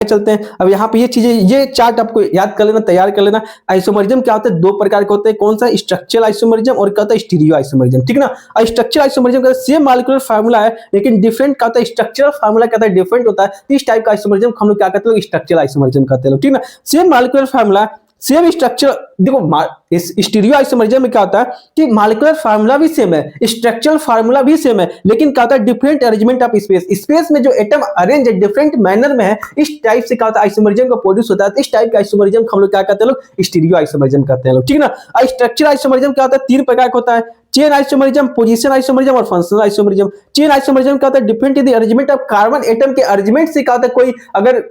चलते हैं। अब यहाँ पे ये चीजें, ये चार्ट आपको याद कर लेना, तैयार कर लेना। आइसोमरिज्म क्या होता है, दो प्रकार के होते हैं। कौन सा, स्ट्रक्चरल आइसोमरिज्म और क्या होता है, स्टीरियो आइसोमरिज्म, ठीक ना। और स्ट्रक्चरल आइसोमरिज्म का सेम मॉलिक्यूलर फार्मूला है लेकिन डिफरेंट क्या होता है, स्ट्रक्चरल फार्मूला क्या होता है, डिफरेंट होता है। इस टाइप का आइसोमरिज्म हम लोग क्या कहते हैं, स्ट्रक्चरल आइसोमरिज्म कहते हैं, ठीक ना। Same molecular formula, same structure. देखो इस स्टीरियो आइसोमरिज्म में क्या होता है कि मॉलिक्यूलर फार्मूला भी सेम है, स्ट्रक्चरल फार्मूला भी सेम है, लेकिन क्या होता है, different arrangement of space. Space में जो एटम अरेंज है डिफरेंट मैनर में है, इस टाइप से क्या होता है, आइसोमरिज्म का प्रोड्यूस होता है। इस टाइप का आइसोमरिज्म हम लोग क्या कहते हैं, लोग स्टीरियो आइसोमरिज्म कहते हैं, लोग, ठीक ना। और स्ट्रक्चरल आइसोमरिज्म क्या होता है, तीन प्रकार का होता है। चेन आइसोमरिज्म, पोजीशन आइसोमरिज्म और फंक्शनल आइसोमरिज्म। चेन आइसोमरिज्म क्या होता है, different in the arrangement of carbon atom के अरेंजमेंट से क्या होता है, कोई अगर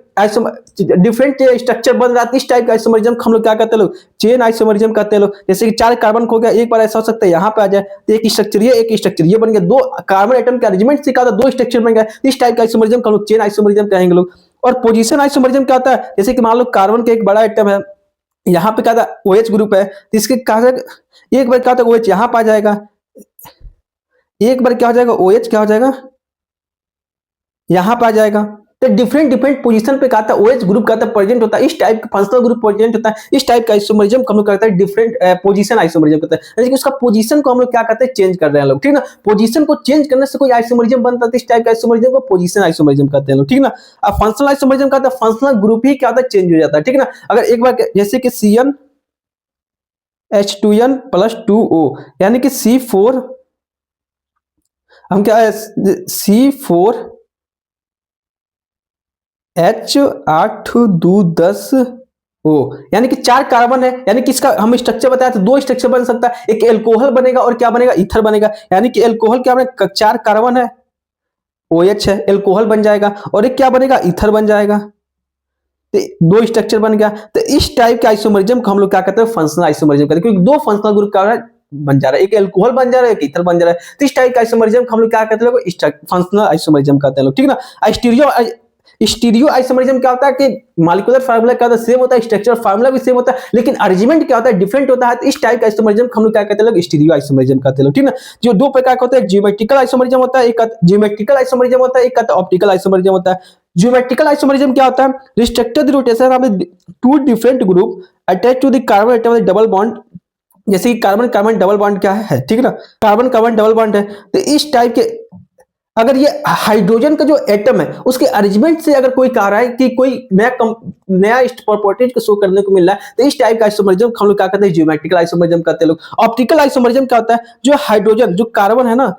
डिफरेंट स्ट्रक्चर बन रहा है, इस टाइप का आइसोमरिज्म हम लोग क्या कहते हैं, लोग चेन आइसोमरिज्म कहते हैं, लोग। जैसे कि 4 कार्बन खो गया, एक बार ऐसा हो सकता है यहाँ पे आ जाए तो एक स्ट्रक्चर ये, एक स्ट्रक्चर ये बन गया, दो कार्बन एटम के अरेंजमेंट से क्या होता है, दो स्ट्रक्चर बन गया। इस टाइप का आइसोमरिज्म हम लोग चेन आइसोमरिज्म कहेंगे, लोग। और पोजीशन आइसोमरिज्म क्या होता है, जैसे कि मान लो कार्बन का एक बड़ा एटम है, यहाँ पे क्या था, OH ग्रुप है, तो इसके क्या, एक बार क्या होता है, OH यहाँ पे आ जाएगा, एक बार क्या हो जाएगा, OH क्या हो जाएगा, यहां पे आ जाएगा। तो डिफरेंट डिफरेंट पोजीशन पे क्या था, OH ग्रुप का प्रेजेंट होता है, इस टाइप का फंक्शनल ग्रुप प्रेजेंट होता है। इस टाइप का आइसोमरिज्म हम लोग करते हैं डिफरेंट पोजीशन आइसोमरिज्म कहते हैं, यानी कि उसका पोजीशन को हम लोग क्या करते हैं, चेंज कर रहे हैं लोग, ठीक ना। पोजीशन को चेंज करने से कोई आइसोमरिज्म बनता है, इस टाइप का आइसोमरिज्म को पोजीशन आइसोमरिज्म कहते हैं लोग, ठीक ना। अब फंक्शनल आइसोमरिज्म का फंक्शनल ग्रुप ही क्या होता है, चेंज हो जाता है, ठीक ना। अगर एक बार जैसे कि CnH2n + 2O, यानी कि C4, हम क्या है, C4H8 2 10O, यानी कि 4 कार्बन है, यानी कि इसका हम स्ट्रक्चर बताया तो 2 स्ट्रक्चर बन सकता है, एक एल्कोहल बनेगा और क्या बनेगा, ईथर बनेगा। यानी कि एल्कोहल क्या बनेगा, 4 कार्बन है, OH है, एल्कोहल बन जाएगा, और एक क्या बनेगा, ईथर बन जाएगा, तो 2 स्ट्रक्चर बन गया। तो इस टाइप के आइसोमरिज्म को हम लोग क्या कहते हैं, फंक्शनल आइसोमरिज्म कहते हैं, क्योंकि 2 फंक्शनल ग्रुप का बन जा रहा है, एक एल्कोहल बन जा रहा है, एक ईथर बन जा रहा है। तो इस टाइप का आइसोमरिज्म हम लोग क्या कहते हैं, फंक्शनल आइसोमरिज्म कहते हैं लोग, ठीक ना। स्टीरियो आइसोमरिज्म क्या होता है कि मॉलिक्यूलर फार्मूला क्या होता है, सेम होता है, स्ट्रक्चर फार्मूला भी सेम होता है, लेकिन अरेंजमेंट क्या होता है, डिफरेंट होता है। तो इस टाइप का आइसोमरिज्म हम लोग क्या कहते हैं, लोग स्टीरियो आइसोमरिज्म कहते हैं, लोग, ठीक ना। जो 2 प्रकार का होता है, ज्योमेट्रिकल आइसोमरिज्म होता है, एक ज्योमेट्रिकल आइसोमरिज्म होता है, एक ऑप्टिकल आइसोमरिज्म होता है। ज्योमेट्रिकल आइसोमरिज्म क्या होता है, restricted rotation of 2 different group attach to the carbon atom with double bond. जैसे कि कार्बन कार्बन डबल बॉन्ड क्या है, ठीक ना, कार्बन कार्बन डबल बॉन्ड है। तो इस टाइप के अगर ये हाइड्रोजन का जो एटम है उसके अरेंजमेंट से अगर कोई कह रहा है कि कोई नया प्रॉपर्टीज को शो करने को मिल रहा है, तो इस टाइप का आइसोमरिज्म हम लोग क्या कहते हैं, ज्योमेट्रिकल आइसोमरिज्म कहते हैं लोग। ऑप्टिकल आइसोमरिज्म क्या होता है, जो हाइड्रोजन जो कार्बन है ना,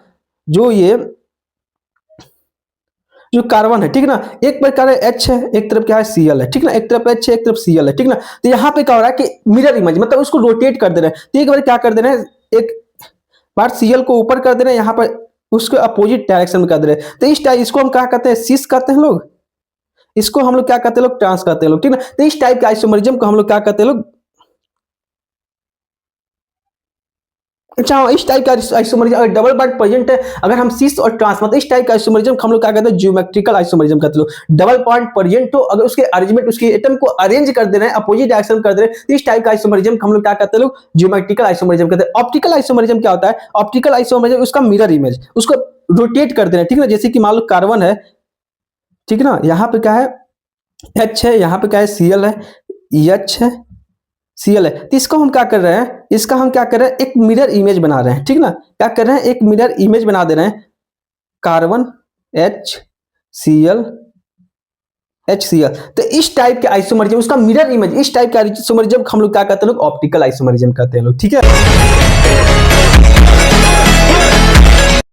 जो कार्बन है, ठीक ना, एक प्रकार H है, एक तरफ क्या है, Cl है, ठीक ना, एक तरफ H है, एक तरफ Cl है, ठीक ना। तो यहाँ पे क्या हो रहा है कि मिरर इमेज, मतलब उसको रोटेट कर दे रहे हैं। तो एक बार क्या कर दे रहे हैं, एक बार Cl को ऊपर कर दे रहे हैं, यहाँ पर उसको अपोजिट डायरेक्शन में कर दे रहे हैं। तो इस टाइप, इसको हम क्या कहते हैं, सिस कहते हैं लोग, इसको हम लोग क्या कहते हैं, लोग ट्रांस कहते हैं लोग, ठीक ना। तो इस टाइप के आइसोमरिज्म को हम लोग क्या कहते हैं, लोग, अच्छा, इस टाइप का आइसोमरिज्म अगर डबल बॉन्ड प्रेजेंट है, अगर हम सिस और ट्रांस, मतलब इस टाइप का आइसोमरिज्म हम लोग क्या कहते हैं, ज्योमेट्रिकल आइसोमरिज्म कहते हैं लोग। डबल बॉन्ड प्रेजेंट हो, अगर उसके अरेंजमेंट, उसके एटम को अरेंज कर दे रहे हैं, अपोजिट डायरेक्शन कर दे रहे हैं, तो इस टाइप का आइसोमरिज्म हम लोग क्या कहते हैं, लोग ज्योमेट्रिकल आइसोमरिज्म कहते हैं। ऑप्टिकल आइसोमरिज्म क्या होता है, ऑप्टिकल आइसोमरिज्म उसका मिरर इमेज, उसको रोटेट कर दे रहे हैं, ठीक ना। जैसे कि मान लो कार्बन है, ठीक ना, यहाँ पे क्या है, H है, यहाँ पे क्या है, Cl है, H है, Cl है। तो इसको हम क्या कर रहे हैं, इसका हम क्या कर रहे हैं, एक मिरर इमेज बना रहे हैं, ठीक ना। क्या कर रहे हैं, एक मिरर इमेज बना दे रहे हैं, कार्बन HCl HCl। तो इस टाइप के आइसोमरिज्म, उसका मिरर इमेज, इस टाइप के आइसोमरिज्म हम लोग क्या कहते हैं, लोग ऑप्टिकल आइसोमरिज्म कहते हैं लोग, ठीक है।